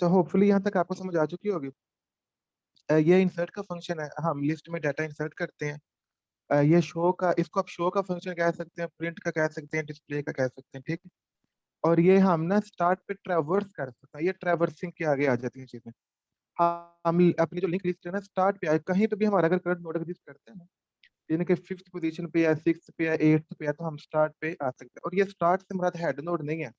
अच्छा, होपफुली यहाँ तक आपको समझ आ चुकी होगी। ये इंसर्ट का फंक्शन है, हम लिस्ट में डाटा इंसर्ट करते हैं। ये शो का, इसको आप शो का फंक्शन कह सकते हैं, प्रिंट का कह सकते हैं, डिस्प्ले का कह सकते हैं, ठीक है। और ये हम ना स्टार्ट पे ट्रैवर्स कर सकते हैं, ये ट्रैवर्सिंग के आगे आ जाती हैं चीजें। हम अपनी जो लिंक लिस्ट है ना, स्टार्ट पे आए कहीं पे भी हमारा अगर करंट नोड एग्जिस्ट करते हैं ना, यानी कि फिफ्थ पोजीशन पे या सिक्स पे या एट्थ पे या, तो हम स्टार्ट पे आ सकते हैं। और ये स्टार्ट से मुराद हेड नोड नहीं है,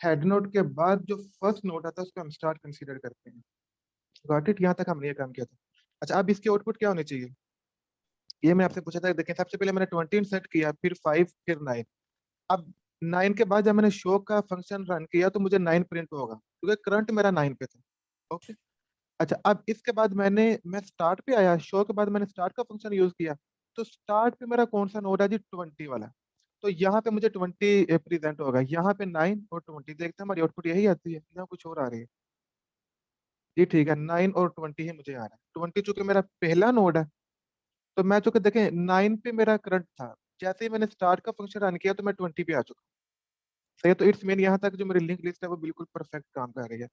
हेड नोड के बाद जो फर्स्ट नोड आता है उसको हम स्टार्ट कंसीडर करते हैं। Got it? यहाँ तक हमने ये काम किया था। अच्छा, अब इसकी आउटपुट क्या होनी चाहिए, ये मैं आपसे पूछा था। देखें, सबसे पहले मैंने 20 सेट किया, फिर 5, फिर 9। अब 9 के बाद जब मैंने शो का फंक्शन रन किया तो मुझे 9 प्रिंट होगा, क्योंकि करंट मेरा 9 पे था। ओके। अच्छा, अब इसके बाद मैं स्टार्ट पे आया, शो के बाद मैंने स्टार्ट का फंक्शन यूज किया। तो स्टार्ट पे मेरा कौन सा नोड है जी? 20 वाला। तो यहाँ पे मुझे 20 प्रेजेंट होगा, यहाँ पे 9 और 20। देखते हैं हमारी आउटपुट यही आती है या कुछ और आ रही है? जी ठीक है, 9 और 20 ही मुझे आ रहा है। 20 चूंकि मेरा पहला नोड है, तो मैं चूंकि देखें 9 पे मेरा करंट था, जैसे ही मैंने स्टार्ट का फंक्शन रन किया तो मैं 20 पे आ चुका। सही है, तो इट्स मीन यहाँ तक जो मेरी लिंक लिस्ट है वो बिल्कुल परफेक्ट काम कर रही है।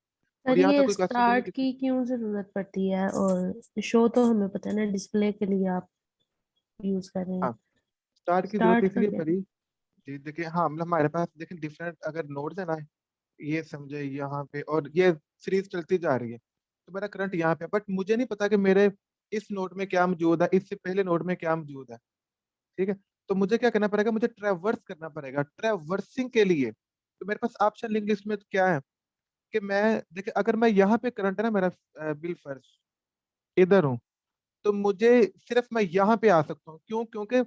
और सर यहाँ तक ये कोई क्वेश्चन तो नहीं स्टार्ट किसी? की क्यों जरूरत पड़ती है? और शो तो हमें पता है ना, डिस्प्ले के लिए आप यूज कर रहे हैं। हाँ, स्टार्ट की जरूरत स्टार्ट का इसलिए क्या? पड़ी। जी देखिए, हाँ मतलब हमारे पास देखें डिफरेंट अगर नोड्स है ना, ये समझे यहाँ पे, और ये सीरीज चलती जा रही है, तो मेरा करंट यहाँ पे, बट मुझे नहीं पता कि मेरे इस नोड में क्या मौजूद है, इससे पहले नोड में क्या मौजूद है। ठीक है। तो मुझे क्या करना पड़ेगा, मुझे ट्रैवर्स करना पड़ेगा। ट्रैवर्सिंग के लिए तो मेरे पास ऑप्शन लिंक लिस्ट में क्या है कि मैं, देखिए अगर मैं यहाँ पे करंट है ना मेरा, बिल फर्स्ट इधर हूँ, तो मुझे सिर्फ मैं यहाँ पे आ सकता हूँ। क्यों? क्योंकि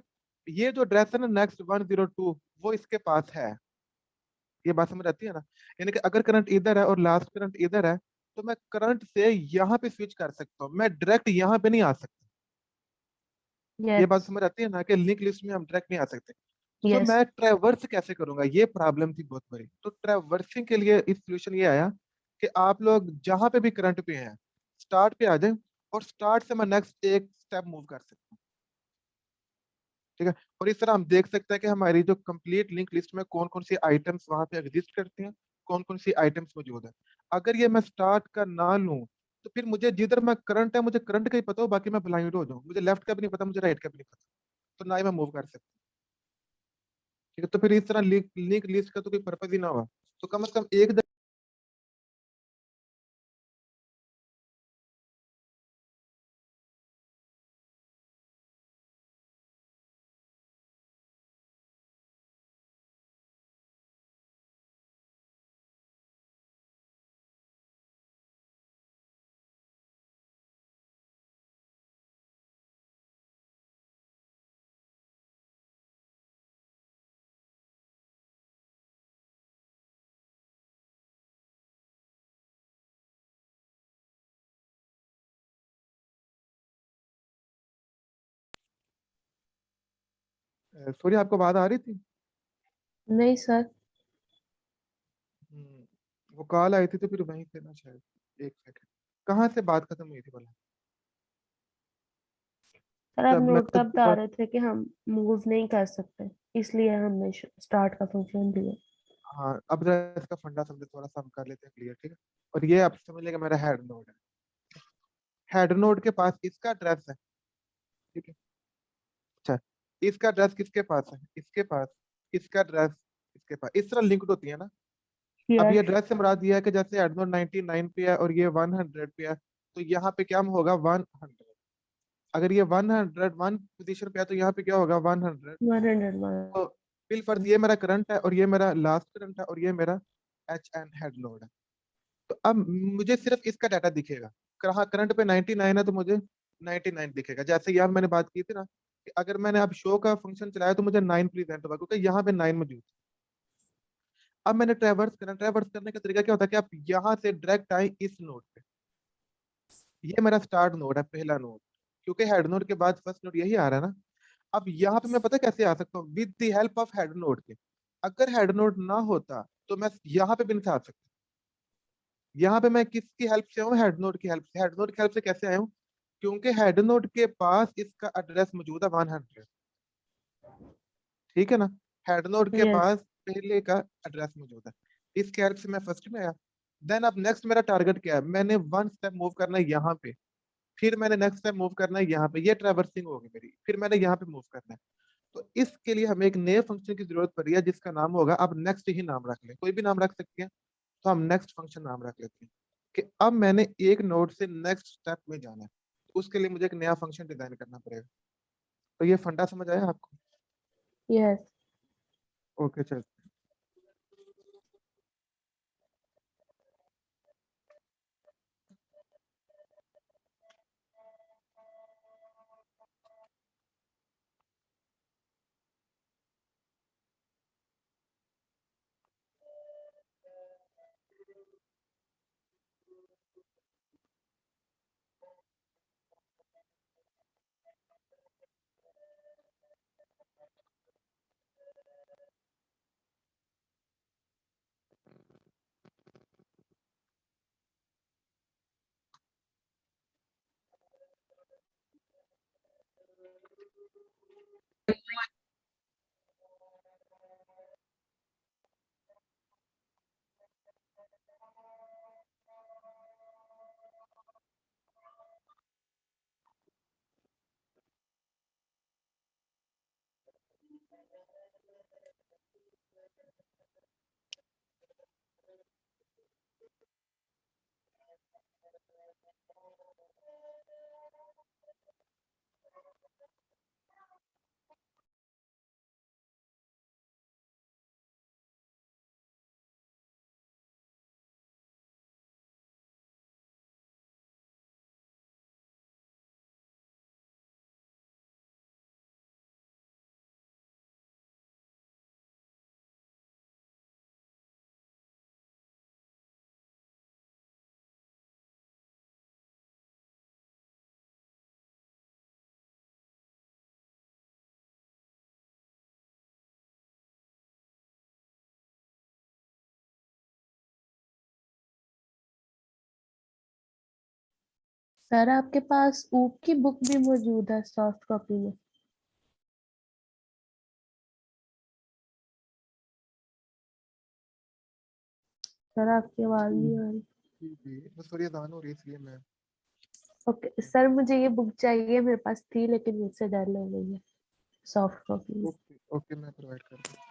ये जो एड्रेस है ना, नेक्स्ट 102, वो इसके पास है। ये बात समझ आती है ना? यानी कि अगर करंट इधर है और लास्ट करंट इधर है, तो मैं करंट से यहाँ पे स्विच कर सकता हूँ, मैं डायरेक्ट यहाँ पे नहीं आ सकता। ये बात यस। समझ आती है ना कि लिंक लिस्ट में हम डायरेक्ट नहीं आ सकते। तो यस। मैं ट्रैवर्स कैसे करूंगा, ये प्रॉब्लम थी बहुत बड़ी। तो ट्रैवर्सिंग के लिए इस सोल्यूशन ये आया कि आप लोग जहां पे भी करंट पे हैं, स्टार्ट पे आ जाए, और स्टार्ट से मैं नेक्स्ट एक स्टेप मूव कर सकता हूँ। ठीक है। और इस तरह हम देख सकते हैं कि हमारी जो कंप्लीट लिंक लिस्ट में कौन कौन सी आइटम्स वहां पे एग्जिस्ट करती हैं, कौन कौन सी आइटम्स मौजूद है। अगर ये मैं स्टार्ट का ना लूं, तो फिर मुझे जिधर मैं करंट है, मुझे करंट का ही पता हो, बाकी मैं ब्लाइंड हो जाऊं, मुझे लेफ्ट का भी नहीं पता, मुझे राइट का भी नहीं पता, तो ना ही मैं मूव कर सकता। ठीक है, तो फिर इस तरह लिंक लिंक लिस्ट का तो कोई पर्पज ही ना हुआ। तो कम से कम एक सॉरी, आपको बात आ रही थी? नहीं सर। वो कॉल आई थी तो फिर वहीं से ना शायद। एक सेकंड, कहाँ से बात खत्म हुई थी भला? सर आप जब मैं नोट का बता रहे थे कि हम मूव नहीं कर सकते, इसलिए हमने स्टार्ट का फंक्शन दिया। हाँ, अब जरा इसका फंडा समझे, थोड़ा सा हम कर लेते हैं क्लियर, ठीक है। और ये आप समझ लेगा मेरा हेड नोड है, हेड नोड के पास इसका एड्रेस है, ठीक है। अच्छा, इसका एड्रेस किसके पास है? इसके पास। इसका एड्रेस इसके पास, इस तरह लिंक्ड होती है ना। अब ये यस। एड्रेस से मुराद ये है कि जैसे हेड नोड 99 पे है और ये 100 पे है, तो यहाँ पे क्या होगा? 100। अगर ये 101 पोजीशन पे है, तो यहाँ पे क्या होगा? 100। 101। तो बिल फर्ज ये मेरा करंट है, और ये मेरा लास्ट करंट है, और ये मेरा एच एन हेड नोड है। तो अब मुझे सिर्फ इसका डाटा दिखेगा। कहाँ करंट पे 99 है, तो मुझे 99 दिखेगा। जैसे यहाँ मैंने बात की थी ना कि अगर मैंने अब शो का फंक्शन चलाया तो मुझे 9 प्रेजेंट होगा, क्योंकि यहाँ पे 9 मौजूद है। अब मैंने ट्रैवर्स करना, ट्रैवर्स करने का तरीका क्या होता है कि आप यहाँ से डायरेक्ट आए इस नोड पे। ये मेरा स्टार्ट नोड है, पहला नोड, क्योंकि हेड नोड के बाद फर्स्ट नोड यही आ रहा है ना। अब यहाँ पे मैं पता कैसे आ सकता हूँ? With the help of head node के। अगर हेड नोड ना होता तो मैं यहाँ पे भी नहीं आ सकता। यहाँ पे मैं किसकी हेल्प से हूँ? हेड नोड की हेल्प से। हेड नोड की हेल्प से कैसे आया हूँ? क्योंकि हेड नोड के पास इसका एड्रेस मौजूद है 100। ठीक है ना? हेड नोड के यस। पास पहले का एड्रेस मौजूद है, इसके हेल्प से मैं फर्स्ट में आया। देन अब नेक्स्ट मेरा टारगेट क्या है, मैंने वन स्टेप मूव करना है यहाँ पे, फिर मैंने नेक्स्ट स्टेप मूव करना है यहाँ पे, ये ट्रैवर्सिंग होगी मेरी, फिर मैंने यहाँ पे मूव करना है। तो इसके लिए हमें एक नए फंक्शन की जरूरत पड़ी है जिसका नाम होगा, अब नेक्स्ट ही नाम रख लें, कोई भी नाम रख सकते हैं, तो हम नेक्स्ट फंक्शन नाम रख लेते हैं कि अब मैंने एक नोड से नेक्स्ट स्टेप में जाना है, तो उसके लिए मुझे एक नया फंक्शन डिजाइन करना पड़ेगा। तो ये फंडा समझ आया आपको? यस। ओके चल। सर आपके पास ऊप की बुक भी मौजूद है सॉफ्ट कॉपी में? सर आपकी आवाज नहीं आ रही। जी जी, बस थोड़ी अजान हो रही है इसलिए मैं। ओके सर, मुझे ये बुक चाहिए, मेरे पास थी लेकिन मुझसे डल हो गई है सॉफ्ट कॉपी में। ओके ओके, मैं प्रोवाइड कर दूँ।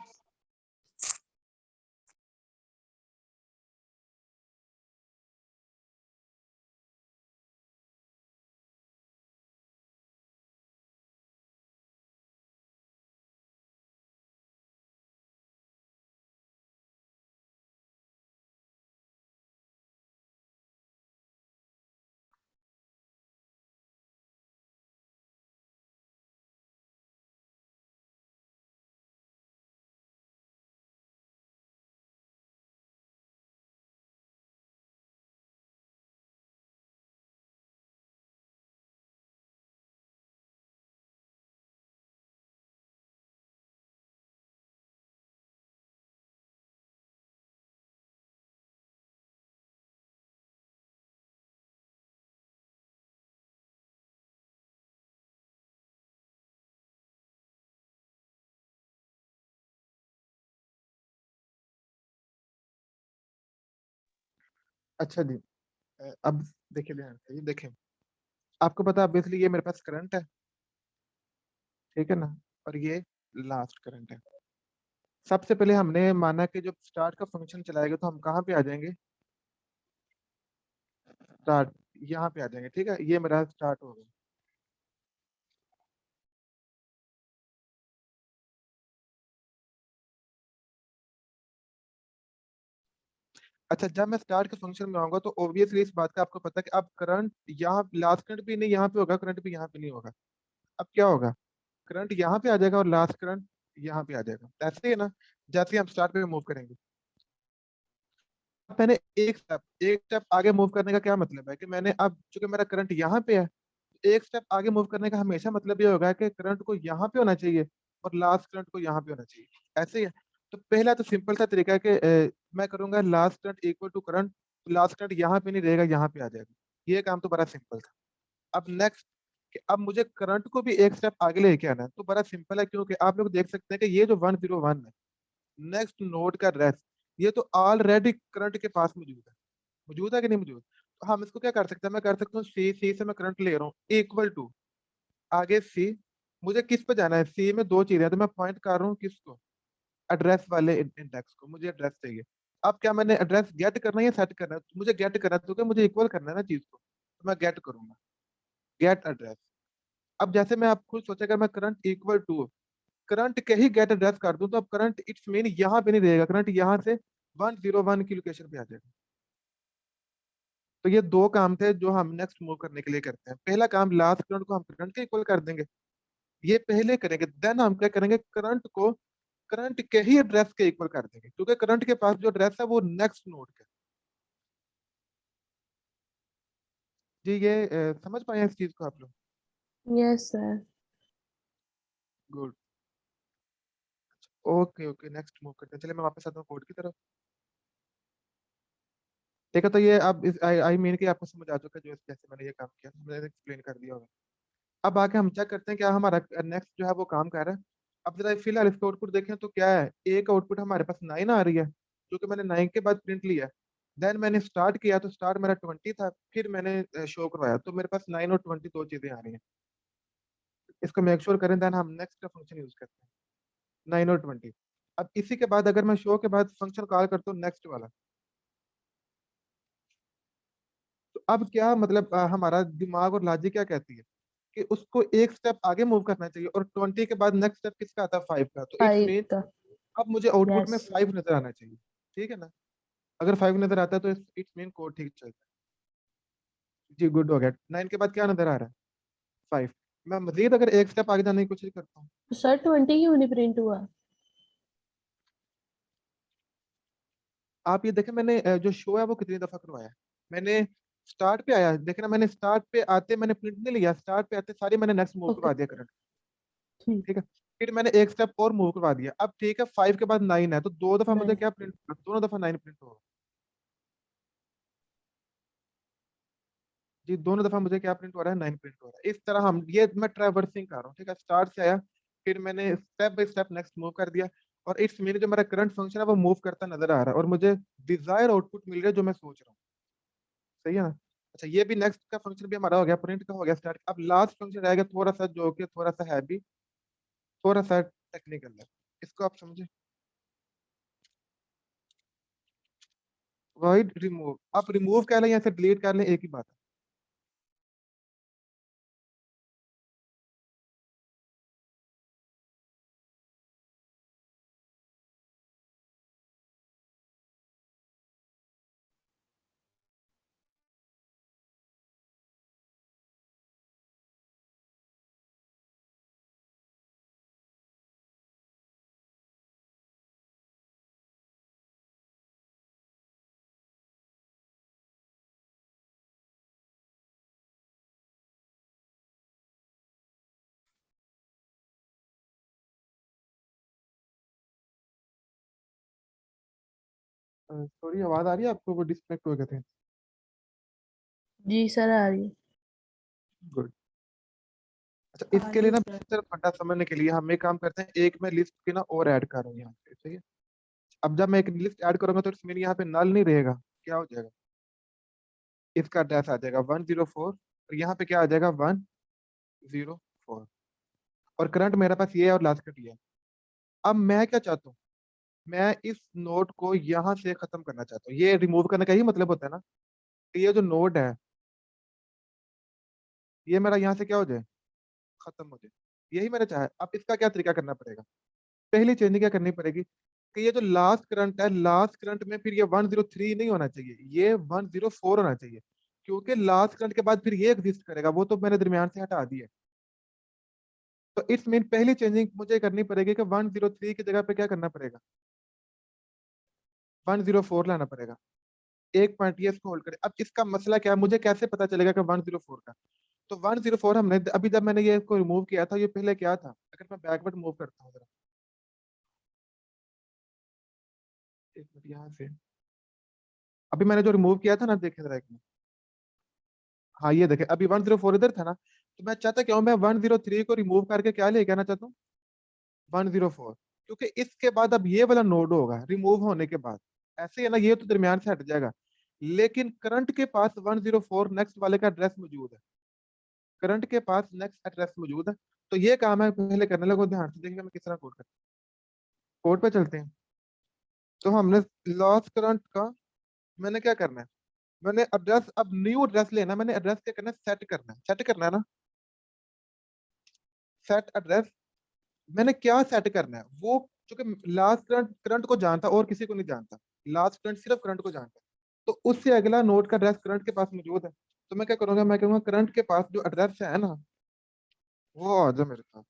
अच्छा जी, अब देखिए ध्यान से, ये देखें, आपको पता है ऑब्वियसली ये मेरे पास करंट है, ठीक है ना, और ये लास्ट करंट है। सबसे पहले हमने माना कि जब स्टार्ट का फंक्शन चलाएगा तो हम कहाँ पे आ जाएंगे, स्टार्ट, यहाँ पे आ जाएंगे, ठीक है, ये मेरा स्टार्ट हो गया। अच्छा, जब मैं स्टार्ट के फंक्शन में आऊंगा तो ऑब्वियसली इस बात का आपको पता है कि अब करंट यहाँ लास्ट करंट भी नहीं यहाँ पे होगा, करंट भी यहाँ पे नहीं होगा। अब क्या होगा, करंट यहाँ पे आ जाएगा और लास्ट करंट यहाँ पे आ जाएगा, ऐसे ही है ना, जैसे ही हम स्टार्ट पे मूव करेंगे। अब मैंने एक स्टेप आगे मूव करने का क्या मतलब है कि मैंने अब चूंकि मेरा करंट यहाँ पे है, एक स्टेप आगे मूव करने का हमेशा मतलब ये होगा कि करंट को यहाँ पे होना चाहिए और लास्ट करंट को यहाँ पे होना चाहिए, ऐसे ही है। तो पहला तो सिंपल सा तरीका है कि मैं करूंगा last current equal to current, last current यहाँ पे नहीं रहेगा, यहाँ पे आ जाएगा। ये काम तो बड़ा सिंपल था। अब नेक्स्ट, कि अब मुझे करंट को भी एक स्टेप आगे लेके आना है, तो बड़ा सिंपल है, क्योंकि आप लोग देख सकते हैं कि ये जो 101 है, नेक्स्ट नोड का रेस्ट, ये तो ऑलरेडी करंट के पास मौजूद है। मौजूद है कि नहीं मौजूद? तो हम इसको क्या कर सकते हैं, मैं कर सकता हूँ सी से मैं करंट ले रहा हूँ इक्वल टू, आगे सी, मुझे किस पे जाना है, सी में दो चीजें हैं, तो मैं पॉइंट कर रहा हूँ किसको, एड्रेस वाले इंडेक्स को, मुझे एड्रेस चाहिए। अब क्या मैंने एड्रेस गेट करना है या सेट करना है? तो मुझे गेट करना है, तो क्या मुझे इक्वल करना है ना चीज को, तो मैं गेट करूंगा, गेट एड्रेस। अब जैसे मैं आप खुद सोचे, अगर मैं करंट इक्वल टू करंट के ही गेट एड्रेस कर दूं, तो अब करंट इट्स मीन यहाँ पे नहीं रहेगा, करंट यहाँ से 101 की लोकेशन पे आ जाएगा। तो ये दो काम थे जो हम नेक्स्ट मूव करने के लिए करते हैं। पहला काम, लास्ट करंट को हम करंट के इक्वल कर देंगे, ये पहले करेंगे। देन हम क्या करेंगे, करंट को करंट के ही एड्रेस के इक्वल कर देंगे, क्योंकि करंट के पास जो एड्रेस है वो नेक्स्ट नोड का। जी ये समझ पाए हैं इस चीज को आप लोग? Yes sir. Good. Okay okay, next move करते हैं। चलिए मैं वापस आता हूँ कोड की तरफ। ठीक है, तो ये अब इस आई मीन कि आपको समझ आ चुका है जो जैसे मैंने ये काम किया, मैंने एक्सप्लेन कर दिया होगा। अब आके हम चेक करते हैं क्या हमारा नेक्स्ट जो है वो काम कर रहा है। अब जरा फिलहाल इसका आउटपुट देखें तो क्या है, एक आउटपुट हमारे पास 9 आ रही है, क्योंकि मैंने 9 के बाद प्रिंट लिया। देन मैंने स्टार्ट किया तो स्टार्ट मेरा 20 था, फिर मैंने शो करवाया, तो मेरे पास 9 और 20 दो चीजें आ रही हैं। इसको मेक श्योर करें, देन हम नेक्स्ट का फंक्शन यूज करते हैं, 9 और 20। अब इसी के बाद अगर मैं शो के बाद फंक्शन कॉल करता हूँ नेक्स्ट वाला, तो अब क्या मतलब हमारा दिमाग और लॉजिक क्या कहती है कि उसको एक स्टेप आगे मूव करना चाहिए, और 20 के बाद नेक्स्ट स्टेप किसका आता है, 5 का। तो इट्स 5 मीन का। अब मुझे आउटपुट में यस। 5 नजर आना चाहिए, ठीक है ना? अगर 5 नजर आता है तो इट्स मीन कोड ठीक चलता है। जी गुड हो गया। 9 के बाद क्या नजर आ रहा है, 5। मैं मजीद अगर एक स्टेप आगे जाने की कोशिश करता हूँ, तो सर 20 क्यों नहीं प्रिंट हुआ? आप ये देखें मैंने जो शो है वो कितनी दफा करवाया है। मैंने स्टार्ट पे आया, देखे ना, मैंने स्टार्ट पे आते मैंने प्रिंट नहीं लिया, स्टार्ट पे आते सारी मैंने नेक्स्ट मूव ओके। करवा दिया करंट। ठीक। ठीक है, फिर मैंने एक स्टेप और मूव करवा दिया। अब ठीक है, 5 के बाद 9 है, तो दो दफा मुझे नहीं। क्या प्रिंट, दोनों दफा 9 प्रिंट होगा। जी दोनों दफा मुझे क्या प्रिंट हो रहा है, 9 प्रिंट हो रहा है। इस तरह हम, ये मैं ट्रैवर्सिंग कर रहा हूँ, ठीक है, स्टार्ट से आया, फिर मैंने step by step next move कर दिया, और इट्स मीन जो मेरा करंट फंक्शन है वो मूव करता नजर आ रहा है, और मुझे डिजायर आउटपुट मिल रहा है जो मैं सोच रहा हूँ। सही है ना? अच्छा, ये भी नेक्स्ट का फंक्शन भी हमारा हो गया, प्रिंट का हो गया स्टार्ट। अब लास्ट फंक्शन रहेगा थोड़ा सा, जो कि थोड़ा सा है भी, थोड़ा सा टेक्निकल है, इसको आप समझे। वॉइड रिमूव, आप रिमूव कह लें या फिर डिलीट कर लें, एक ही बात है। सॉरी, आवाज आ रही है आपको, वो डिस्कनेक्ट हो गए थे। जी सर आ रही है। गुड। अच्छा, आ इसके रही लिए है ना सर। बेहतर फंडा समझने के लिए हम एक काम करते हैं, एक मैं लिस्ट की ना और ऐड कर रहा हूँ यहाँ पे, ठीक है। अब जब मैं एक लिस्ट ऐड करूंगा तो इसमें यहाँ पे नल नहीं रहेगा, क्या हो जाएगा, इसका एड्रेस आ जाएगा 104, और यहाँ पे क्या आ जाएगा 104, और करंट मेरे पास ये है और लास्ट कट ये है। अब मैं क्या चाहता हूँ, मैं इस नोड को यहाँ से खत्म करना चाहता हूँ। ये रिमूव करने का ही मतलब होता है ना, कि ये जो नोड है ये मेरा यहाँ से क्या हो जाए, खत्म हो जाए। यही मैंने चाहा है। अब इसका क्या तरीका करना पड़ेगा, पहली चेंज क्या करनी पड़ेगी, कि ये जो लास्ट करंट है, लास्ट करंट में फिर ये 103 नहीं होना चाहिए, ये 104 होना चाहिए, क्योंकि लास्ट करंट के बाद फिर ये एग्जिस्ट करेगा, वो तो मैंने दरमियान से हटा दिया है। तो इट्स मीन पहली चेंजिंग मुझे करनी पड़ेगी कि 103 की जगह पे क्या करना पड़ेगा, 104 लाना पड़ेगा। एक पॉइंट, ये इसको होल्ड करें। अब इसका मसला क्या है, मुझे कैसे पता चलेगा कि 104 का, तो 104 हमने अभी, जब मैंने ये इसको रिमूव किया था, ये पहले क्या था, अगर मैं बैकवर्ड मूव करता हूँ जरा, एक मिनट यहाँ से, अभी मैंने जो रिमूव किया था ना, देखे जरा एक मिनट, हाँ ये देखे, अभी 104 इधर था ना, तो मैं चाहता क्या हूँ, मैं 103 को रिमूव करके क्या लेके आना चाहता हूँ, 104, क्योंकि इसके बाद अब ये वाला नोड होगा रिमूव होने के बाद, ऐसे है ना, ये तो दरमियान से हट जाएगा। लेकिन करंट के पास 104 नेक्स्ट वाले का एड्रेस मौजूद है, करंट के पास नेक्स्ट एड्रेस मौजूद है। तो ये काम है पहले करने लगो, ध्यान से देखेंगे मैं किस तरह कोड करता हूँ। कोड पे चलते हैं। तो हमने लॉस करंट का मैंने क्या करना है, मैंने एड्रेस, अब न्यू एड्रेस लेना, मैंने एड्रेस क्या करना है, सेट करना है, सेट करना है ना, सेट एड्रेस। मैंने क्या सेट करना है, वो चूंकि लास्ट करंट करंट को जानता और किसी को नहीं जानता, लास्ट करंट सिर्फ करंट को जानता है, तो उससे अगला नोड का एड्रेस करंट के पास मौजूद है। तो मैं क्या करूंगा, मैं कहूंगा करंट के पास जो एड्रेस है ना, वो आ जाए मेरे पास।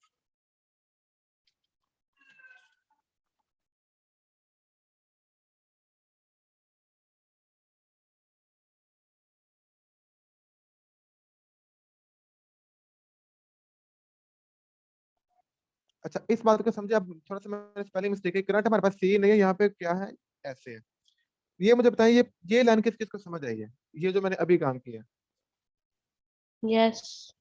अच्छा, इस बात को समझे, अब थोड़ा सा मैंने पहले मिस्टेक है, करंट हमारे पास सी नहीं है, यहाँ पे क्या है, ऐसे है। ये मुझे बताइए, ये लाइन किस किस को समझ आई है, ये जो मैंने अभी काम किया है। यस।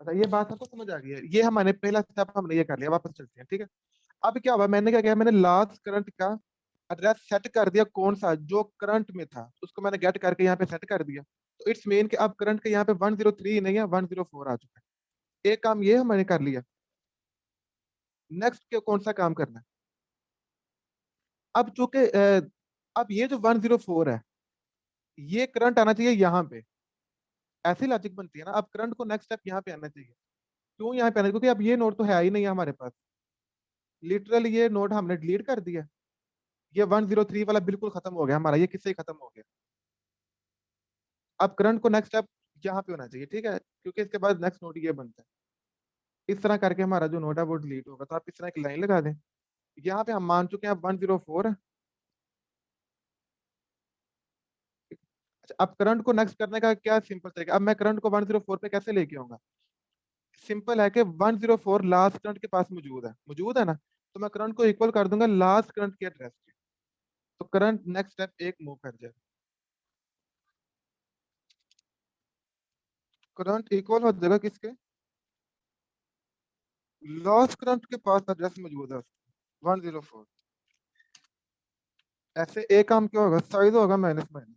अच्छा, ये बात आपको समझ आ गई है, ये हमारे पहला स्टेप हमने ये कर लिया, वापस चलते हैं, ठीक है। अब क्या हुआ, मैंने क्या किया, मैंने लास्ट करंट का एड्रेस सेट कर दिया, कौन सा जो करंट में था उसको मैंने गेट करके यहाँ पे सेट कर दिया। तो इट्स मीन कि अब करंट के यहाँ पे 103 नहीं है, 104 आ चुका है। एक काम ये मैंने कर लिया। नेक्स्ट के कौन सा काम करना है, अब चूंकि अब ये जो 104 है, ये करंट आना चाहिए यहाँ पे, ऐसी लॉजिक बनती है ना। अब करंट को नेक्स्ट स्टेप यहाँ पे आना चाहिए। क्यों यहाँ पे आना, क्योंकि अब ये नोड तो है ही नहीं है हमारे पास, लिटरली ये नोड हमने डिलीट कर दिया। ये 103 वाला बिल्कुल खत्म हो गया हमारा, ये किससे ही खत्म हो गया। अब करंट को नेक्स्ट स्टेप यहाँ पे होना चाहिए, ठीक है, क्योंकि इसके बाद नेक्स्ट नोड ये बनता है। इस तरह करके हमारा जो नोड है वो डिलीट होगा। तो आप इस तरह एक लाइन लगा दें, यहाँ पे हम मान चुके हैं 104 है। अच्छा, अब करंट को नेक्स्ट करने का क्या सिंपल तरीका, अब मैं करंट को 104 पे कैसे लेके आऊंगा। सिंपल है कि 104 लास्ट करंट के पास मौजूद है ना, तो मैं करंट को इक्वल कर दूंगा लास्ट करंट के एड्रेस के। तो करंट नेक्स्ट स्टेप एक मूव कर जाए, करंट इक्वल हो जाएगा किसके, लास्ट करंट के पास एड्रेस मौजूद है 104। ऐसे एक काम क्या होगा, साइज होगा माइनस माइनस।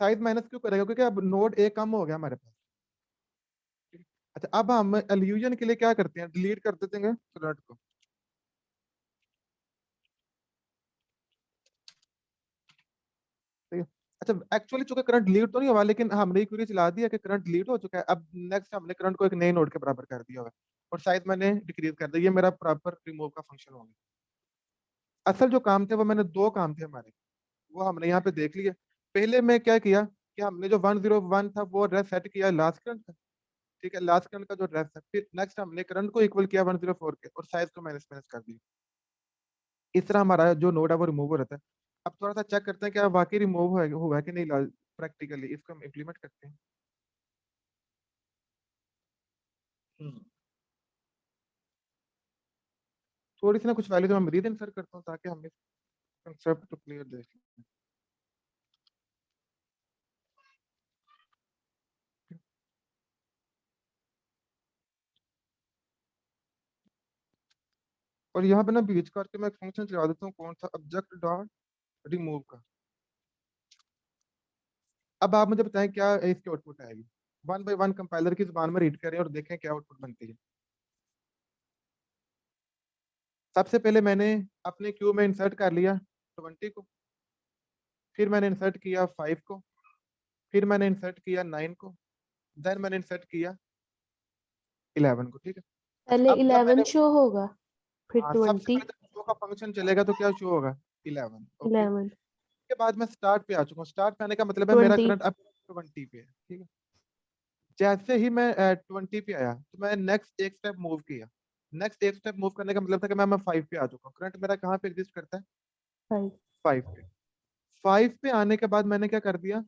साइज माइनस क्यों करेगा, क्योंकि अब नोड एक कम हो गया हमारे पास। अच्छा, अब हम एल्यूजन के लिए क्या करते हैं, डिलीट कर देते हैं करंट को। ठीक है। अच्छा, एक्चुअली चूंकि करंट डिलीट तो नहीं हुआ, लेकिन हमने एक क्वेरी चला दिया कि करंट डिलीट हो चुका है। अब नेक्स्ट हमने करंट को एक नए नोड के बराबर कर दिया हुआ है, और साइज मैंने डिक्रीज कर दिया, ये मेरा प्रॉपर रिमूव का फंक्शन हो गया। असल जो काम थे वो मैंने दो काम थे हमारे, वो हमने यहाँ पे देख लिया। पहले मैं क्या किया कि हमने जो 101 था वो एड्रेस सेट किया लास्ट करंट का, ठीक है, लास्ट करंट का जो एड्रेस है। फिर नेक्स्ट हमने करंट को इक्वल किया 104 के, और साइज को माइनस माइनस कर दिया। इस तरह हमारा जो नोड है वो रिमूव हो रहता है। अब थोड़ा सा चेक करते हैं क्या वाकई रिमूव हुआ है कि नहीं, प्रैक्टिकली इसको हम इम्प्लीमेंट करते हैं। हम्म। थोड़ी सी ना कुछ वैल्यू तो मैं मजीद इंसर्ट करता हूँ ताकि हम इस कंसेप्ट को क्लियर देख लें। और यहाँ पे ना बीच करके मैं एक फंक्शन चला देता हूँ, कौन सा, ऑब्जेक्ट डॉट रिमूव का। अब आप मुझे बताएं क्या इसकी आउटपुट आएगी। वन बाय वन कंपाइलर की जुबान में रीड करें और देखें क्या आउटपुट बनती है। सबसे पहले मैंने अपने क्यू में इंसर्ट कर लिया 20 को, फिर मैंने इंसर्ट किया 5 को, फिर मैंने इंसर्ट किया 9 को, देन मैंने इंसर्ट किया 11 को, ठीक है। अच्छा, पहले अब जब 11 मैंने, शो होगा, फिर हाँ, सबसे 20, पहले जब शो का फंक्शन चलेगा तो क्या शो होगा, 11, ओके। 11, के बाद मैं स्टार्ट पे आ चुका हूँ, स्टार्ट पे आने का मतलब है मेरा 20। करंट अब 20 पे है, ठीक है। जैसे ही मैं 20 पे आया तो मैं नेक्स्ट एक स्टेप मूव किया। नेक्स्ट एक स्टेप मूव करने का मतलब था कि मैं 5 पे आ चुका हूँ। करंट मेरा कहाँ पे एग्जिस्ट करता है, 5 5 पे। 5 पे आने के बाद मैंने क्या कर दिया,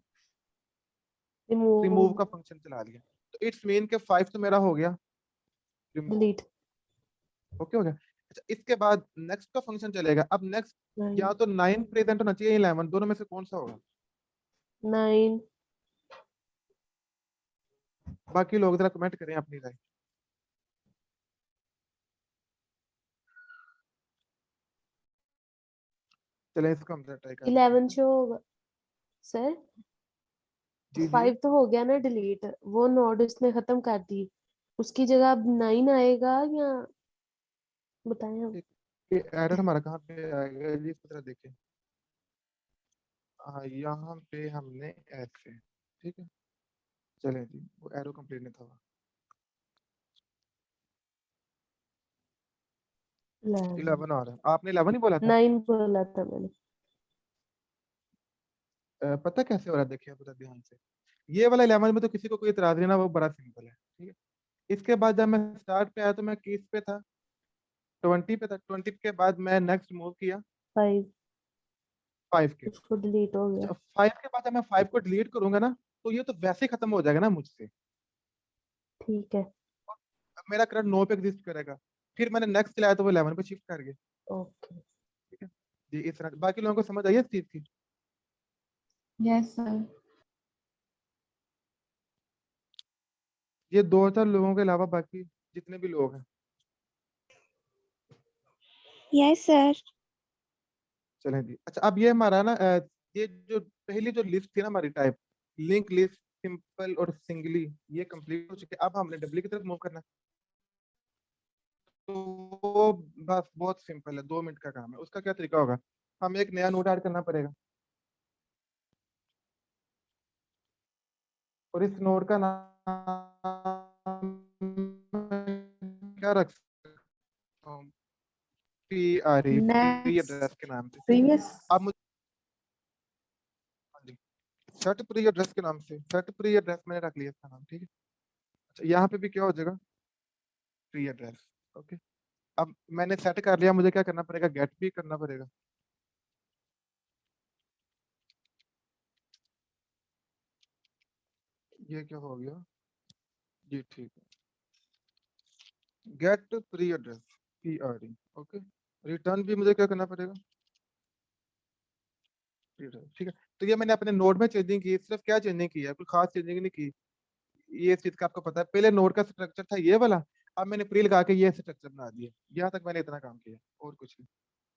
रिमूव रिमूव, का फंक्शन चला लिया। तो इट्स मीन के 5 तो मेरा हो गया रिमूव, डिलीट। ओके हो गया। अच्छा, इसके बाद नेक्स्ट का फंक्शन चलेगा। अब नेक्स्ट या तो 9 प्रेजेंट होना चाहिए 11, दोनों में से कौन सा होगा? 9। बाकी लोग जरा कमेंट करें अपनी राय। चलें इसको हम ट्राई कर लेते 11 हैं। शो होगा सर। जी जी। 5 तो हो गया ना डिलीट, वो नोड उसने खत्म कर दी, उसकी जगह अब 9 आएगा या बताएं आप। ये एरर हमारा कहाँ पे आएगा जी, इसको जरा देखें। हाँ, यहाँ पे हमने ऐसे, ठीक है, चलें जी, वो एरो कंप्लीट नहीं था वो। 11 आ रहा है, आपने 11 ही बोला था। 9 बोला था मैंने। पता कैसे हो रहा है, देखिए आप ध्यान से। ये वाला 11 में तो किसी को कोई इतराज नहीं ना, वो बड़ा सिंपल है, ठीक है। इसके बाद जब मैं स्टार्ट पे आया तो मैं किस पे था, 20 पे था। 20 के बाद मैं नेक्स्ट मूव किया 5 5 के। उसको डिलीट हो गया। अच्छा, 5 के बाद जब मैं 5 को डिलीट करूंगा ना, तो ये तो वैसे ही खत्म हो जाएगा ना मुझसे। ठीक है। अब मेरा करंट 9 पे एग्जिस्ट करेगा। फिर मैंने नेक्स्ट लाया तो वो 11 पे शिफ्ट कर गया, ओके। ठीक है जी। इस तरह बाकी लोगों को समझ आई इस चीज की? Yes sir. ये 2-4 लोगों के अलावा बाकी जितने भी लोग हैं। Yes sir. चलें जी। अच्छा, अब ये हमारा ना ये जो पहली जो लिस्ट थी ना हमारी टाइप, लिंक लिस्ट, सिंपल और सिंगली, ये कंप्लीट हो चुके। अब हमने डबली की तरफ मूव करना है। तो वो बस बहुत सिंपल है, 2 मिनट का काम है। उसका क्या तरीका होगा, हमें एक नया नोड ऐड करना पड़ेगा, और इस नोड का नाम क्या रख सकता हूँ, PRE, प्री नेक्स्ट एड्रेस के नाम से, ठीक है। प्रीवियस। अब मुझे, हाँ जी, सेट प्री एड्रेस के नाम से, सेट प्री एड्रेस मैंने रख लिया इसका नाम, ठीक है। अच्छा, यहाँ पे भी क्या हो जाएगा, प्री एड्रेस, ओके। अब मैंने सेट कर लिया, मुझे क्या करना पड़ेगा, गेट भी करना पड़ेगा। ये क्या हो गया जी, ठीक है। Gate pre address, PRE, okay. Return भी मुझे क्या करना पड़ेगा, ठीक है। तो ये मैंने अपने नोड में चेंजिंग की, सिर्फ क्या चेंजिंग की है, कोई खास चेंजिंग नहीं की। ये चीज का आपको पता है, पहले नोड का स्ट्रक्चर था ये वाला, अब मैंने प्री लगा के ये स्ट्रक्चर बना दिया। यहाँ तक मैंने इतना काम किया और कुछ नहीं।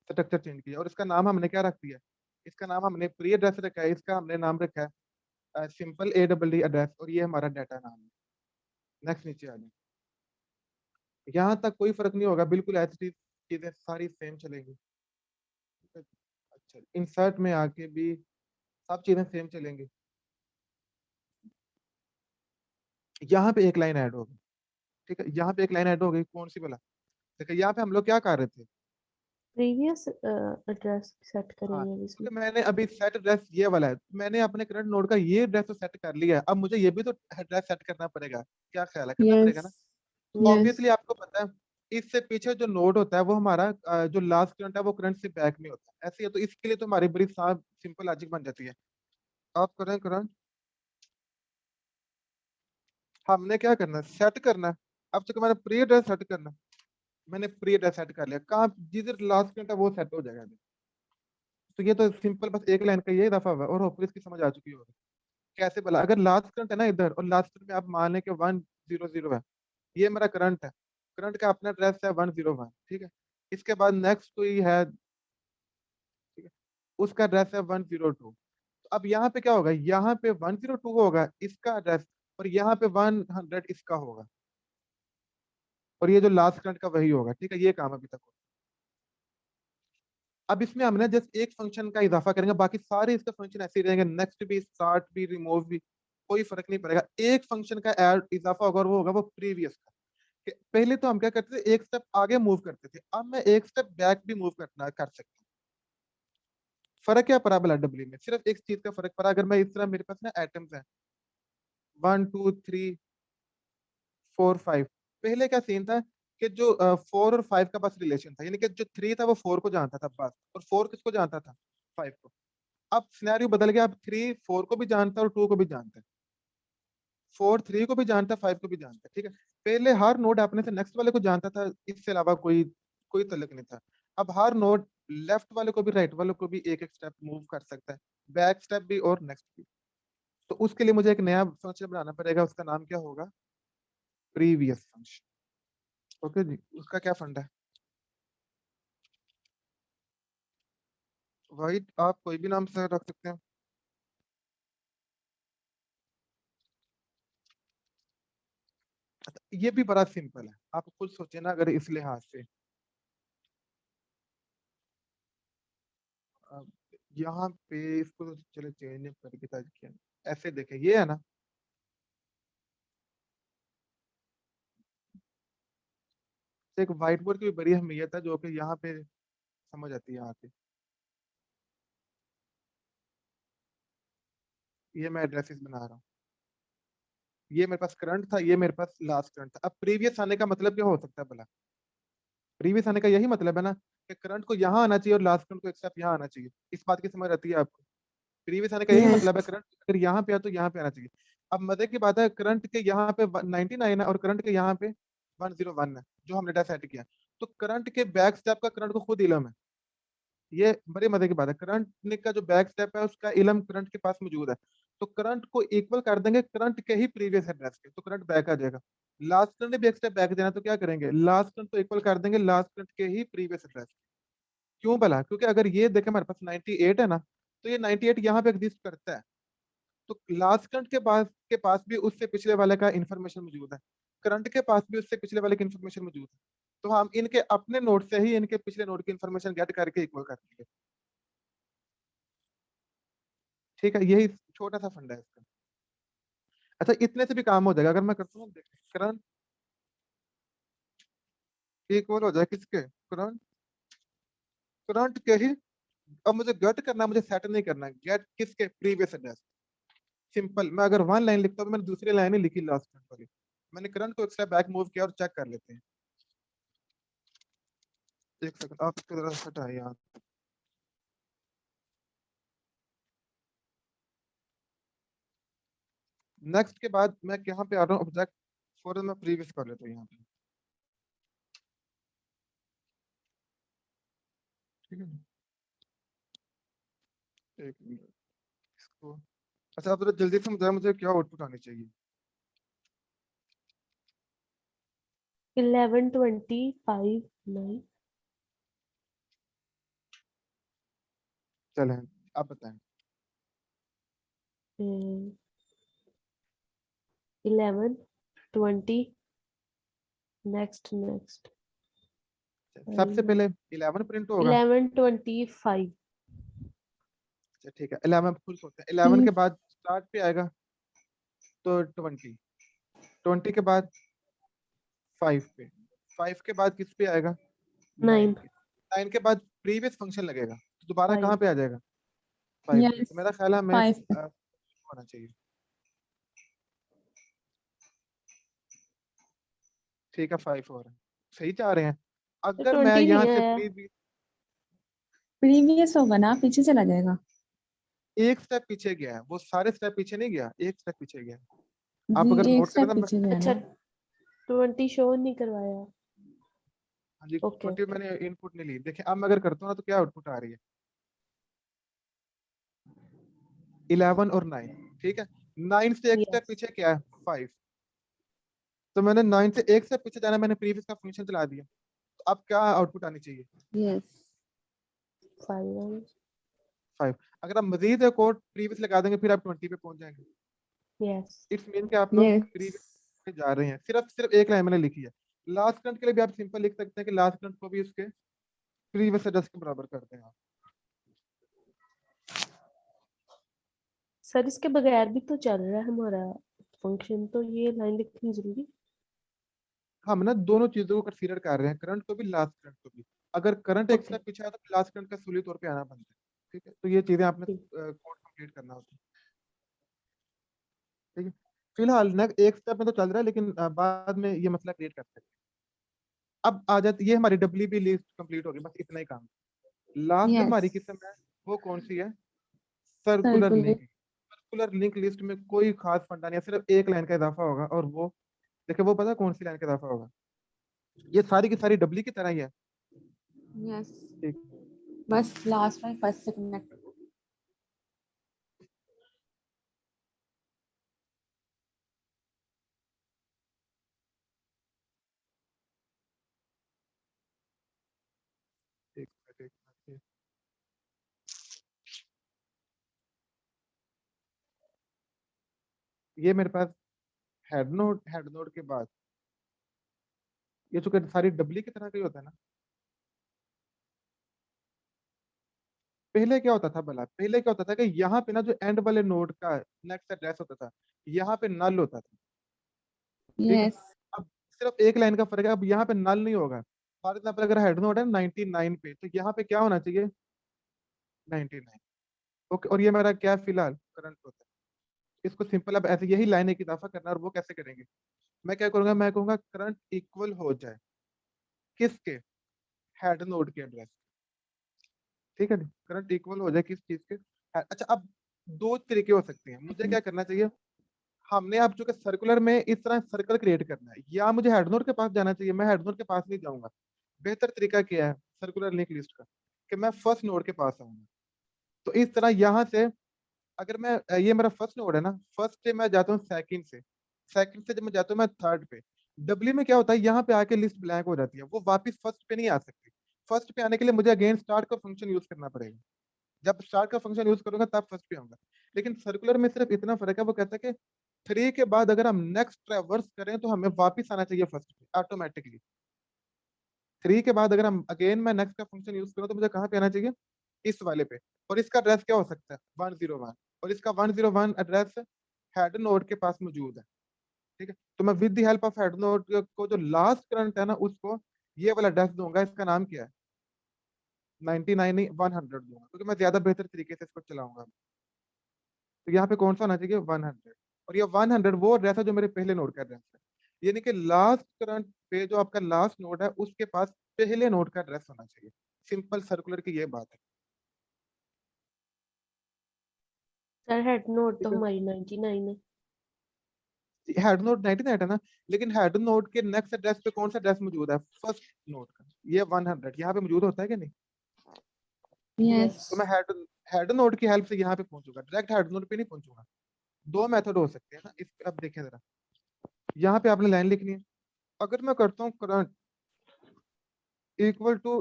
स्ट्रक्चर चेंज किया और इसका नाम हमने क्या रख दिया, इसका नाम हमने प्री एड्रेस रखा है, इसका हमने नाम रखा है सिंपल ADD एड्रेस, और ये हमारा डाटा नाम है। नेक्स्ट नीचे आ जाए, यहाँ तक कोई फर्क नहीं होगा, बिल्कुल ऐसी चीजें सारी सेम चलेंगी। अच्छा, इंसर्ट में आके भी सब चीजें सेम चलेंगी। यहाँ पे एक लाइन ऐड होगी, ठीक है। यहाँ पे एक लाइन ऐड हो गई, कौन सी वाला, देखिए यहाँ पे हम लोग क्या कर रहे थे। प्रीवियस एड्रेस सेट हाँ, करेंगे इसमें। क्योंकि मैंने अभी सेट एड्रेस ये वाला है, मैंने अपने करंट नोड का ये एड्रेस तो सेट कर लिया है, अब मुझे ये भी तो एड्रेस सेट करना पड़ेगा। क्या ख्याल है, करना पड़ेगा यस। ना? यस। ऑब्वियसली आपको पता है, इससे पीछे जो नोड होता है वो हमारा जो लास्ट करंट है वो करंट से बैक में होता है, ऐसे ही है। तो इसके लिए तो हमारी बड़ी साफ सिंपल लॉजिक बन जाती है। आप करें करंट, हमने क्या करना है, सेट करना है। अब चूंकि मैंने प्री एड्रेस सेट करना है, मैंने प्री एड्रेस सेट कर लिया, कहाँ जिधर लास्ट करंट है वो सेट हो जाएगा। तो ये तो सिंपल बस एक लाइन का ये दफा हुआ है, और होपफुली इसकी समझ आ चुकी होगी। कैसे बोला, अगर लास्ट करंट है ना इधर, और लास्ट करंट में आप मान लें कि 100 है, ये मेरा करंट है, करंट का अपना एड्रेस है 101, ठीक है। इसके बाद नेक्स्ट कोई है, ठीक है, उसका एड्रेस है 102। तो अब यहाँ पे क्या होगा, यहाँ पे 102 होगा इसका एड्रेस, और यहाँ पे 100 इसका होगा, और ये जो लास्ट करंट का वही होगा, ठीक है। ये काम अभी तक हो। अब इसमें हमने जस्ट एक फंक्शन का इजाफा करेंगे, बाकी सारे इसके फंक्शन ऐसे ही रहेंगे, नेक्स्ट भी, स्टार्ट भी, रिमूव भी, कोई फर्क नहीं पड़ेगा। एक फंक्शन का ऐड इजाफा होगा, और वो होगा वो प्रीवियस का। पहले तो हम क्या करते थे, एक स्टेप आगे मूव करते थे, अब मैं एक स्टेप बैक भी मूव करना कर सकता हूँ। फर्क क्या पड़ा BW में, सिर्फ एक चीज का फर्क पड़ा। अगर मैं इस तरह, मेरे पास ना एटम्स हैं 1 2 3 4 5, पहले क्या सीन था कि जो 4 और 5 का बस रिलेशन था, यानी कि जो 3 था वो 4 को जानता था बस, और 4 किसको जानता था, 5 को। अब सिनेरियो बदल गया, अब 3 4 को भी जानता है और 2 को भी जानता है, 4 3 को भी जानता है, 5 को भी जानता है, ठीक है। पहले हर नोड अपने से नेक्स्ट वाले को जानता था, इससे अलावा कोई कोई तल्लुक नहीं था। अब हर नोड लेफ्ट वाले को भी राइट वाले को भी एक एक स्टेप मूव कर सकता है, बैक स्टेप भी और नेक्स्ट भी। तो उसके लिए मुझे एक नया फंक्शन बनाना पड़ेगा, उसका नाम क्या होगा? Previous function. ओके जी, उसका क्या फंडा है? वाइट आप कोई भी नाम से रख सकते हैं। ये भी बड़ा सिंपल है, आप खुद सोचे ना, अगर इस लिहाज से अब यहाँ पे इसको तो चलो चेंज करके ताज किया, ऐसे देखें, ये है ना, एक व्हाइट बोर्ड की भी बड़ी अहमियत है जो कि यहाँ पे समझ आती है आके। ये मैं एड्रेसेस बना रहा हूँ, ये मेरे पास करंट था, ये मेरे पास लास्ट करंट था। अब प्रीवियस आने का मतलब क्या हो सकता है भला? प्रीवियस आने का यही मतलब है ना कि करंट को यहाँ आना चाहिए और लास्ट करंट को एक स्टेप यहाँ आना चाहिए। इस बात की समझ आती है आपको? प्रीवियस आने का यही यस मतलब है, करंट अगर यहाँ पे आ तो यहाँ पे आना चाहिए। अब मजे की बात है, करंट के यहाँ पे 99 है और करंट के यहाँ पे 101 है जो हमने डेटा सेट किया। तो करंट के बैक स्टेप का करंट को खुद इलम है। ये बड़े मजे की बात है, करंट का जो बैक स्टेप है उसका इलम करंट के पास मौजूद है। तो करंट को इक्वल कर देंगे करंट के ही प्रीवियस एड्रेस के, तो करंट बैक आ जाएगा। लास्ट करंट ने भी एक स्टेप बैक देना, तो क्या करेंगे, लास्ट करंट को इक्वल कर देंगे लास्ट करंट के ही प्रीवियस एड्रेस। क्यों भला? क्योंकि अगर ये देखें हमारे पास 98 है ना, तो ये 98 यहाँ पे एग्जिस्ट करता है। तो लास्ट करंट के पास भी उससे पिछले वाले का इंफॉर्मेशन मौजूद है, करंट के पास भी उससे पिछले वाले की इंफॉर्मेशन मौजूद है। तो हम इनके अपने नोड से ही इनके पिछले नोड की इंफॉर्मेशन गेट करके इक्वल कर देंगे। ठीक है, यही छोटा सा फंडा है इसका। अच्छा, इतने से भी काम हो जाएगा अगर मैं करता हूँ, करंट इक्वल हो जाए किसके, करंट करंट के ही। अब मुझे गेट करना है, मुझे सेट नहीं करना, गेट किसके, प्रीवियस एड्रेस। सिंपल, मैं अगर वन लाइन लिखता हूँ तो मैंने दूसरी लाइन ही लिखी लास्ट करंट वाली। मैंने करंट को एक स्टेप बैक मूव किया और चेक कर लेते हैं। एक सेकंड, आप इसको जरा हटाइए यहाँ। नेक्स्ट के बाद मैं यहाँ पे आ रहा हूँ, ऑब्जेक्ट फॉर मैं प्रीवियस कर लेता हूँ यहाँ पे। ठीक है, एक मिनट इसको। अच्छा, आप जरा जल्दी से मुझे क्या आउटपुट आनी चाहिए? 1125 9 चलें, आप बताएं। 11 20 नेक्स्ट सबसे पहले 11 प्रिंट होगा। 1125 अच्छा ठीक है, 11 खुद होते हैं, 11 के बाद स्टार्ट पे आएगा तो 20, 20 के बाद 5 पे, 5 के बाद किस पे आएगा, 9 9 पे, 9 के बाद प्रीवियस फंक्शन लगेगा, तो दोबारा 5 कहाँ पे आ जाएगा, 5 पे। यस तो मेरा ख्याल है मैं 5 होना चाहिए। ठीक है, 5 और है, सही जा रहे हैं। तो अगर मैं 20 यहाँ नहीं से आया। प्रीवियस होगा ना, पीछे चला जाएगा। एक स्टेप पीछे गया है, वो सारे स्टेप पीछे नहीं गया, एक स्टेप पीछे गया है। आप अगर एक नोट करें स्टेप ना, मैं पीछे गया अच्छा, ना। 20 शो नहीं करवाया। हाँ जी, ओके 20 मैंने इनपुट नहीं ली। देखिए अब मैं अगर करता हूँ ना तो क्या आउटपुट आ रही है, 11 और 9। ठीक है, 9 से एक स्टेप यस पीछे क्या है, 5। तो मैंने 9 से एक स्टेप पीछे जाना, मैंने प्रीवियस का फंक्शन चला दिया। तो अब क्या आउटपुट आनी चाहिए, यस 5 5। अगर आप मजीद एक और प्रीवियस लगा देंगे फिर आप 20 पे पहुंच जाएंगे। यस इट्स मीन कि आप लोग यस प्रीवियस पे जा रहे हैं। सिर्फ सिर्फ एक लाइन मैंने लिखी है। लास्ट करंट के लिए भी आप सिंपल लिख सकते हैं कि लास्ट करंट को भी उसके प्रीवियस एड्रेस के बराबर करते हैं आप। सर, इसके बगैर भी तो चल रहा है हमारा फंक्शन, तो ये लाइन लिखनी जरूरी। हम ना दोनों चीजों को कंसीडर कर रहे हैं, करंट को भी लास्ट करंट को भी। अगर करंट एक ओके स्टेप पीछे है तो लास्ट करंट का सूली तौर पे आना बनता है। ठीक है, तो ये चीजें आपने ठीक। कोड कंप्लीट करना होता है। ठीक है, फिलहाल ना एक स्टेप में तो चल रहा है, लेकिन बाद में ये मसला क्रिएट कर सकते हैं। अब आ जाती, ये हमारी डब्ल्यूबी लिस्ट कंप्लीट होगी, बस इतना ही काम। लास्ट जो यस हमारी किस्म है वो कौन सी है, circular circular. Link. Circular link list में कोई खास फंडा नहीं है, सिर्फ एक लाइन का इजाफा होगा, और वो देखिए वो पता है कौन सी लाइन का इजाफा होगा, ये सारी की सारी डब्ल्यू की तरह ही है। यस ठीक। बस लास्ट में फर्स्ट से कनेक्ट एक मिनट, एक मिनट। ये मेरे पास हेड नोड के बाद ये चूंकि सारी डबली की तरह का ही होता है ना। पहले क्या होता था भला, पहले क्या होता था कि यहाँ पे ना जो एंड वाले नोड का नेक्स्ट एड्रेस होता था, यहाँ पे नल होता था। ठीक है। यस अब सिर्फ एक लाइन का फर्क है, अब यहाँ पे नल नहीं होगा। फॉर एग्जाम्पल अगर हेड नोड है 99 पे, तो यहाँ पे क्या होना चाहिए? 99। ओके, और ये मेरा क्या है? फिलहाल करंट होता है। इसको सिंपल अब ऐसे यही लाइन एक इजाफा करना है, और वो कैसे करेंगे? मैं क्या करूंगा, मैं कहूंगा करंट इक्वल हो जाए किसके? हेड नोड के एड्रेस। ठीक है, करंट इक्वल हो जाए किस चीज के? अच्छा, अब दो तरीके हो सकते हैं। मुझे क्या करना चाहिए? हमने अब चूंकि सर्कुलर में इस तरह सर्कल क्रिएट करना है, या मुझे हेड नोड के पास जाना चाहिए? मैं हेड नोड के पास नहीं जाऊंगा। बेहतर तरीका क्या है सर्कुलर लिंक लिस्ट का? कि मैं फर्स्ट नोड के पास आऊंगा। तो इस तरह यहाँ से, अगर मैं ये मेरा फर्स्ट नोड है ना, फर्स्ट से मैं जाता हूँ सेकंड से, सेकंड से जब मैं जाता हूँ मैं थर्ड पे। डब्ल्यू में क्या होता है, यहाँ पे आके लिस्ट ब्लैंक हो जाती है, वो वापस फर्स्ट पे नहीं आ सकती। फर्स्ट पे आने के लिए मुझे अगेन स्टार्ट का फंक्शन यूज करना पड़ेगा। जब स्टार्ट का फंक्शन यूज करूंगा तब फर्स्ट पे आऊंगा। लेकिन सर्कुलर में सिर्फ इतना फर्क है, वो कहता है कि 3 के बाद अगर हम नेक्स्ट ट्रैवर्स करें तो हमें वापस आना चाहिए फर्स्ट पे ऑटोमेटिकली। 3 के बाद अगर हम अगेन मैं नेक्स्ट का फंक्शन यूज करूँ तो मुझे कहाँ पे आना चाहिए? इस वाले पे। और इसका एड्रेस क्या हो सकता है? 101। और इसका 101 एड्रेस हेड नोड के पास मौजूद है। ठीक है, तो मैं with the help of head nod को जो लास्ट करंट है ना, उसको ये वाला एड्रेस दूंगा। इसका नाम क्या है? 99 नहीं, 100 दूंगा, क्योंकि मैं ज्यादा बेहतर तरीके से इसको चलाऊंगा। तो यहाँ पे कौन सा होना चाहिए? 100। और ये 100 वो एड्रेस है जो मेरे पहले नोड का एड्रेस है। यानी कि लास्ट करंट पे जो आपका लास्ट नोड है, उसके पास पहले नोड का एड्रेस होना चाहिए। सिंपल सर्कुलर की ये बात है। सर हेड नोट तो ठीक है, हमारी 99 है। हेड नोड 99 है ना, लेकिन हेड नोड के नेक्स्ट एड्रेस पे कौन सा एड्रेस मौजूद है? फर्स्ट नोड का। ये 100 यहाँ पे मौजूद होता है कि नहीं? Yes yes. तो मैं हेड नोड की हेल्प से यहाँ पे पहुंचूंगा, डायरेक्ट हेड नोड पे नहीं पहुंचूंगा। दो मेथड हो सकते हैं ना इस। अब देखें जरा, यहाँ पे आपने लाइन लिखनी है। अगर मैं करता हूँ current equal to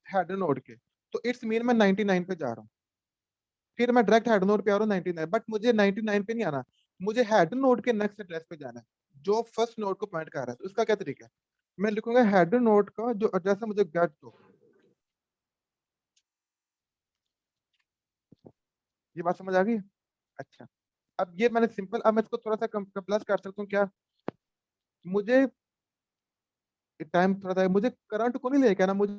head node के, तो इट्स मीन मैं 99 पे जा रहा हूँ। फिर मैं डायरेक्ट हेड नोड पे आ रहा हूँ 99, बट मुझे 99 पे नहीं आना। मुझे हेड नोड के नेक्स्ट एड्रेस पे जाना है, जो फर्स्ट नोड को पॉइंट कर रहा है। तो उसका क्या तरीका है? मैं लिखूंगा हेड नोड का जो एड्रेस है मुझे गेट दो। ये बात समझ आ गई? अच्छा, अब ये मैंने सिंपल, अब मैं इसको थोड़ा सा प्लस कर सकता हूँ क्या? मुझे टाइम थोड़ा सा, मुझे करंट को नहीं लेके आना, मुझे